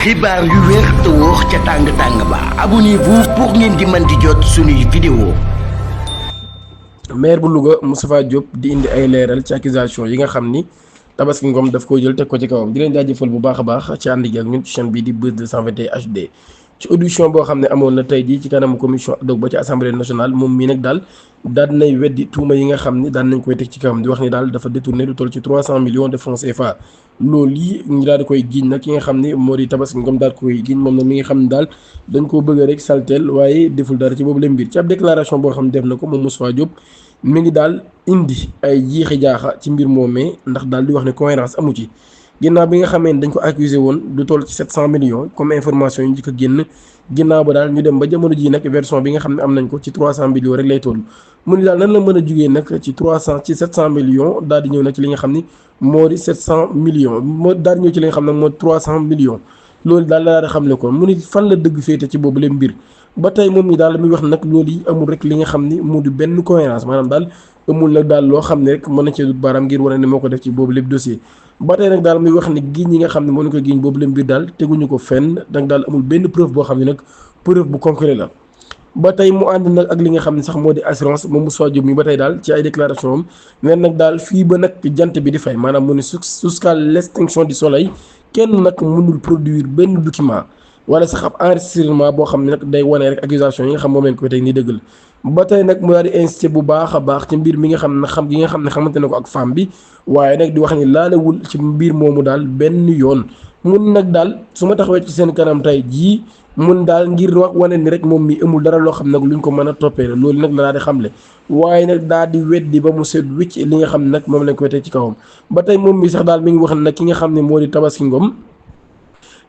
xibaar yu wér te wóor ca tàng-tàng ba abonnez-vous pour ngeen di mën di jot suñuy vidéo. maire bu Louga Moustapha Diop di indi ay leeral ci accusation yi nga xam ni Tabaski Ngom daf ko jël teg ko ci kawam di leen jaajëfal bu baax a baax ci ànd gi ak ñun ci chaîne bii di Buzz 221 HD ci audition boo xam ne amoon na tey jii ci kanamu commission ad hoc ba ci assemblée nationale moom mii nag daal daan nay weddi tuuma yi nga xam ni daan nañ koy teg ci kawam di wax ni daal dafa détourné lu toll ci 300 millions de francs CFA. loolu yi ñu daal di koy giiñ nag ki nga xam ne moo di Tabaski Ngom daal koy giiñ moom nag mi nga xam ne daal dañ koo bëgg rek salteel waaye deful dara ci boobu leen mbir ci ab déclaration boo xam ne def na ko moom Moustapha Diop mi ngi daal indi ay jiixi jaaxa ci mbir moomee ndax daal di wax ne cohérence amu ci ginnaaw bi nga xamee ne dañ ko accusé woon du toll ci 700 millions comme information yi njëkk a génn ginnaaw ba daal ñu dem ba jamono ji nag version bi nga xam ne am nañ ko ci 300 millions rek lay toll mu ni daal nan la mën a jugee nag ci 700 millions daal di ñëw nag ci li nga xam ni moo di 700 millions moo daal di ñëw ci li nga xam ne moo 300 millions loolu daal la daal di xam ne kon mu ni fan la dëgg féete ci boobu leen mbir ba tey moom mi daal muy wax nag loolu yi amul rek li nga xam ni moo di benn cohérence maanaam daal amul nag daal loo xam ne rek mën na cee dut baaraam ngir wane ne moo ko def ci boobu lépp dossier ba tey nag daal muy wax ne giñ yi nga xam ne moo ñu ko giñ boobu leen mbir daal teguñu ko fenn nag daal amul benn preuve boo xam ne nag preuve bu concret la ba tey mu ànd nag ak li nga xam ne sax moo di assurance moom Moustapha Diop mi ba tey daal ci ay déclaration am neen nag daal fii ba nag jant bi di fay maanaam mu ne jusqu'à l'extinction du soleil kenn nag mënul produire benn document wala sax ab enregistrement boo xam ne nag day wane rek accusation yi nga xam moom leen koy teg ni dëgg la ba tey nag mu daal di insisté bu baax a baax ci mbir mi nga xam ne gi nga xam ne xamante ne ko ak femme bi waaye nag di wax ni laalewul ci mbir moomu daal benn yoon mun nag daal su ma taxawee ci seen kanam tey jii mun daal ngir wax wane ni rek moom mi amul dara loo xam nag luñ ko mën a toppee la loolu nag la daal di xamle waaye nag daal di weddi ba mu seet wicc li nga xam ne nag moom lañ koy teg ci kawam ba tey moom mi sax daal mi ngi wax ne nag ki nga xam ne moo di Tabaski Ngom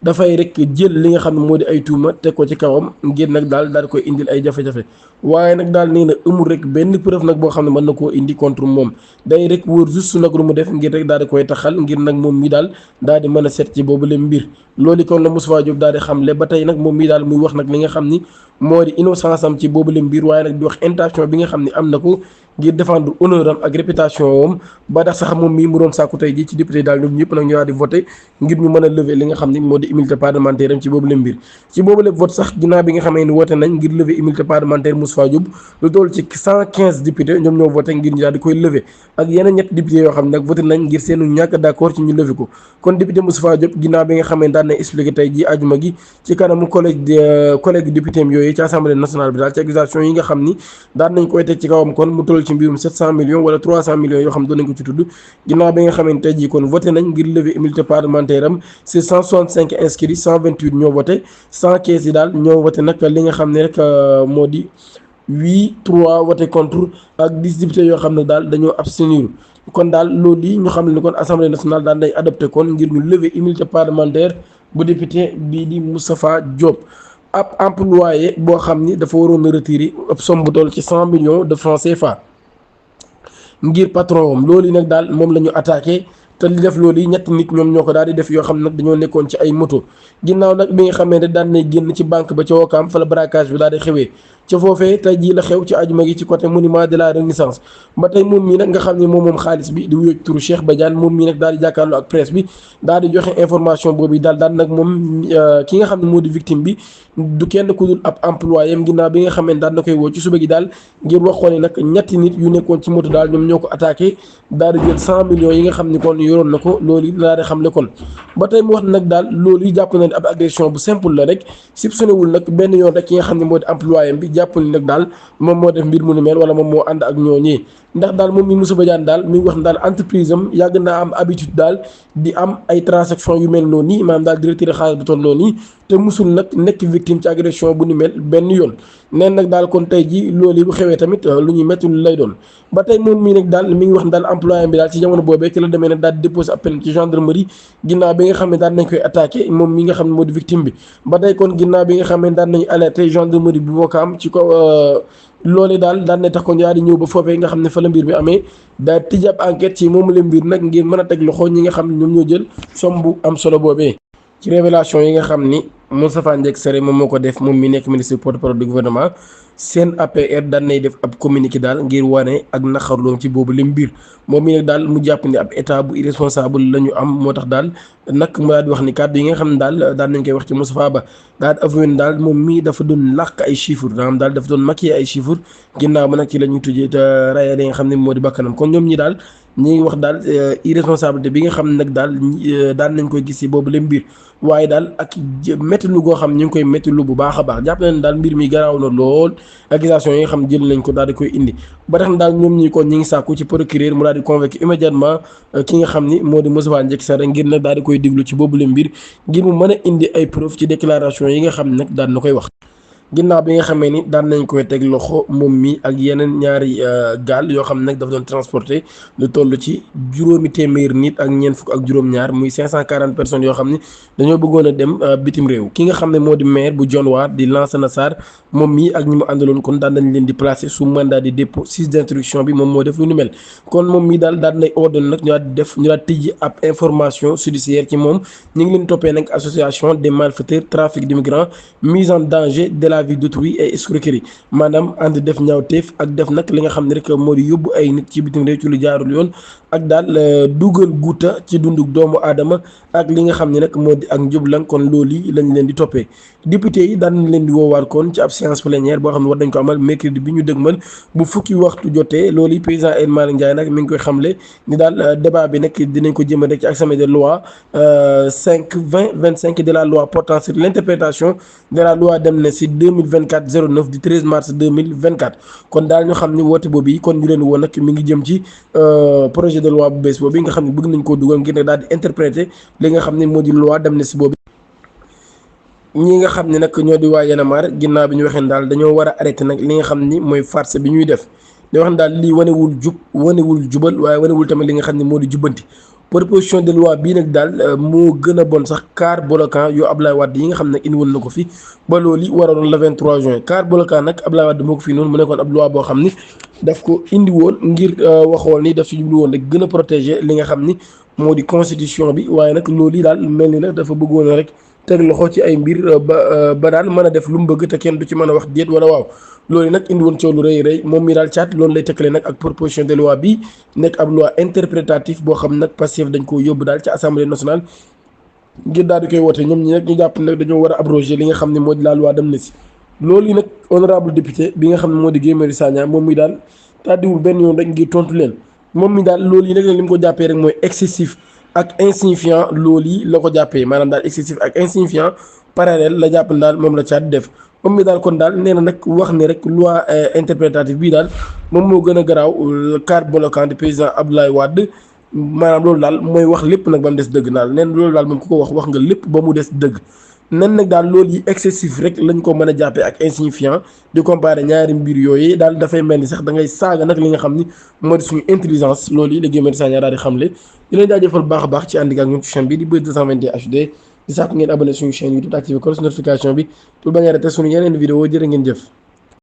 dafay rek jël li nga xam ne moo di ay tuuma teg ko ci kawam ngir nag daal di koy indil ay jafe-jafe waaye nag daal nee na amul rek benn preuve nag boo xam ne mën na koo indi contre moom day rek wóor juste nag lu mu def ngir rek daal di koy taxal ngir nag moom mi daal di mën a seet ci boobu le mbir loolu kon la Moustapha Diop daal di xamle ba tey nag moom mi daal muy wax nag li nga xam ni moo di innocence am ci boobu le mbir waaye nag di wax intention bi nga xam ne am na ko ngir défendre honneur am ak réputation am ba tax sax moom mii mu doon sàkku tey ji ci député daal ñoom ñëpp nag ñu daal di voté ngir ñu mën a lever li nga xam ni moo di immunité parlementaire am ci boobu le mbir ci boobu le vote sax ginnaaw bi nga xamee ni voté nañ ngir lever immunité parlementaire Moustapha Diop lu toll ci 115 députés ñoom ñoo voté ngir ñu daal di koy lever ak yeneen ñetti députés yoo xam ne nag voté nañ ngir seenu ñàkk d'accord ci ñu lever ko kon député Moustapha Diop ginnaaw bi nga xamee daan na expliqué tey ji ajuma gi ci kanamu collègue député am yooyu ci assemblée nationale bi daal ci accusation yi nga xam ni daan nañ koy teg ci kawam kon mu toll ci mbirum 700 millions wala 300 millions yoo xam doon nañ ko ci tudd ginnaaw bi nga xamee tey ji kon voté nañ ngir lever immunité parlementaire am c'est 165 inscrits 128 ñoo voté 115 yi daal ñoo voté nag li nga xam ne rek moo di 3 voté contre ak 10 députés yoo xam ne daal dañoo abstenir kon daal loolu yi ñu xam ne kon assemblée nationale daal day adopté kon ngir ñu lever immunité parlementaire bu député bii di Moustapha Diop ab employé boo xam ni dafa waroon a retirer ab somme bu toll ci 100 millions de francs CFA ngir patron am loolu yi nag daal moom la ñu attaqué te li def loolu yi ñetti nit ñoom ñoo ko daal di def yoo xam ne nag dañoo nekkoon ci ay moto ginnaaw nag bi nga xamee ne daan nay génn ci banque ba ca Wakaam fa la braquage bi daal di xewee ca foofee tey jii la xew ci ajuma gi ci côté monument de la renaissance ba tey moom mii nag nga xam ne moom xaalis bi di wuyoo turu Cheikh Badiane moom mii nag daal di jàkkaarloo ak presse bi daal di joxe information boobu daal nag moom ki nga xam ne moo di victime bi du kenn ku dul ab employé am ginnaaw bi nga xam ne daal na koy woo ci suba gi daal ngir wax ko ne nag ñetti nit yu nekkoon ci moto daal ñoom ñoo ko attaqué daal di jël 100 millions yi nga xam ne kon yoroon na ko loolu yi daal di xam le kon ba tey mu wax nag daal loolu yi jàpp na ne ab agression bu simple la rek soupçonné wul nag benn yoon rek ki nga xam ne moo di employé bi jàpp ni nag daal moom moo def mbir mu ni mel wala moom moo ànd ak ñooñee ndax daal moom mi Moussa Badiane daal mi ngi wax ne daal entreprise am yàgg naa am habitude daal di am ay transaction yu mel noonu nii maanaam daal di retiré xaalis bu toll noonu nii te musul nag nekk victime ci agression bu ni mel benn yoon neen nag daal kon tey ji loolu yi bu xewee tamit lu ñuy métti lu lay doon ba tey moom mii nag daal mi ngi wax ne daal employé bi daal ci jamono boobee ci la demee nag daal di déposé appel ci gendarmerie ginnaaw bi nga xam ne daal nañ koy attaqué moom mi nga xam ne moo di victime bi ba tey kon ginnaaw bi nga xam ne daal nañu alerté gendarmerie bu Wakaam ci ko loolu daal daan na tax ko ñaari ñëw ba foofee nga xam ne fa la mbir mi amee daal tijji ab enquête ci moomu la mbir nag ngir mën a teg loxo ñi nga xam ne ñoom ñoo jël somme bu am solo boobee ci révélation yi nga xam ni Moustapha Ndiaye Sare moom moo ko def moom mi nekk ministre porte-parole du gouvernement seen APR daan nay def ab communiqué daal ngir wane ak naqarloom ci boobu lim mbir moom mi nag daal mu jàpp ni ab état bu irresponsable la ñu am moo tax daal nag mu daal di wax ni kàddu yi nga xam ne daal daan nañ koy wax ci Moustapha Ba daal di avoué daal moom mii dafa doon làkk ay chiffres maanaam daal dafa doon maquiller ay chiffres ginnaaw ba nag ci la ñuy tujjee te raya li nga xam ne moo di bakkanam kon ñoom ñi daal ñi ngi wax daal irresponsabilité bi nga xam ne nag daal daan nañ koy gis ci boobu leen mbir waaye daal ak métti lu goo xam ñu ngi koy métti lu bu baax a baax jàpp nañ daal mbir mi garaaw na lool accusation yi nga xam jël nañ ko daal di koy indi ba tax na daal ñoom ñi kon ñi ngi sàkku ci procureur mu daal di convoquer immédiatement ki nga xam ni moo di Moustapha Ndiaye Sare ngir nag daal di koy déglu ci boobu leen mbir ngir mu mën a indi ay preuve ci déclaration yi nga xam ne nag daal na koy wax ginnaaw bi nga xamee ni daan nañ koy teg loxo moom mi ak yeneen ñaari gaal yoo xam ne nag dafa doon transporter lu toll ci juróomi téeméer nit ak ñeent fukk ak juróom-ñaar muy 540 personnes yoo xam ne dañoo bëggoon a dem bitim réew ki nga xam ne moo di maire bu Dionewar di Lansana Sarr moom mi ak ñi mu àndaloon kon daan nañ leen di placer sous mandat de dépôt 6 d'instruction bi moom moo def lu ni mel kon moom mi daal daan nay ordonné nag ñu daal tijji ab information judiciaire ci moom ñu ngi leen toppee nag association des malfaiteurs trafic d'immigrants mise en danger de la vie d'autrui et escroquerie maanaam ànd def ñaawteef ak def nag li nga xam ne rek moo di yóbbu ay nit ci bitim réew ci lu jaarul yoon ak daal dugal guuta ci dunduk doomu aadama ak li nga xam ne nag moo di ak njublan kon loolu yi lañ leen di toppee député yi daan nañ leen di woowaat kon ci ab séance plénière boo xam ne war dañ ko amal mercredi bi ñu dëgmal bu fukki waxtu jotee loolu yi président El Malick Ndiaye nag mi ngi koy xamle ni daal débat bi nag dinañ ko jëmal rek ci examen de loi 5/20/25 de la loi portant sur l'interprétation de la loi d'amnistie 2024-09 du 13 mars 2024 kon daal ñu xam ni woote boobu yi kon ñu leen woon nag mi ngi jëm ci projet de loi bu bees boobu nga xam ne bëgg nañ koo dugal ngir ne daal di interpréter li nga xam ne moo di loi d'amnistie boobu ñi nga xam ne nag ñoo di waa Y'en a marre ginnaaw bi ñu waxee daal dañoo war a arrêté nag li nga xam ni mooy farce bi ñuy def di wax daal lii wanewul jubal waaye wanewul tamit li nga xam ne moo di jubbanti proposition de loi bii nag daal moo gën a bon sax car bloquant yoo Ablaye Wade yi nga xam ne indi woon na ko fi ba loolu waroon le 23 juin car bloquant nag Ablaye Wade moo ko fi noonu mu nekkoon ab loi boo xam ni daf ko indi woon ngir waxoon ni daf si jublu woon rek gën a protéger li nga xam ni moo di constitution bi waaye nag loolu yi daal mel ni nag dafa bëggoon rek teg loxo ci ay mbir ba daal mën a def lu mu bëgg te kenn du ci mën a wax déet wala waaw loolu nag indi woon coow lu rëy moom mi daal caat loolu lay tëkkale nag ak proposition de loi bi nekk ab loi interprétative boo xam nag Pastef dañ ko yóbbu daal ci assemblée nationale ngir daal di koy wote ñoom ñi nag ñu jàpp nag dañoo war a abroger li nga xam ne moo di la loi d'amnistie loolu yi nag honorable député bi nga xam ne moo di Guy Marius Sagna moom mi daal tàddiwul benn yoon rek ngir tontu leen moom mi daal loolu yi nag li mu ko jàppee rek mooy excessif ak insignifiant loolu yi la ko jàppee maanaam daal excessif ak insignifiant parallèle la jàpp daal moom la caat def moom mi daal kon daal nee na nag wax ne rek loi interprétative bii daal moom moo gën a garaaw car bloquant du président Abdoulaye Wade maanaam loolu daal mooy wax lépp nag ba mu des dëgg daal nee na loolu daal moom ku ko wax nga lépp ba mu des dëgg nen nag daal loolu yi excessif rek lañ ko mën a jàppee ak insignifiant di comparer ñaari mbir yooyu daal dafay mel ni sax da ngay saaga nag li nga xam ni moo di suñu intelligence loolu yi la Guy Marius Sagna daal di xamle di leen jaajëfal baax a baax ci ànd ak ñun ci chaîne bi di Buzz 221 HD di sàkku ngeen abonné suñu chaîne YouTube activé ko notification bi pour bañ a rater suñu yeneen vidéo jërë ngeen jëf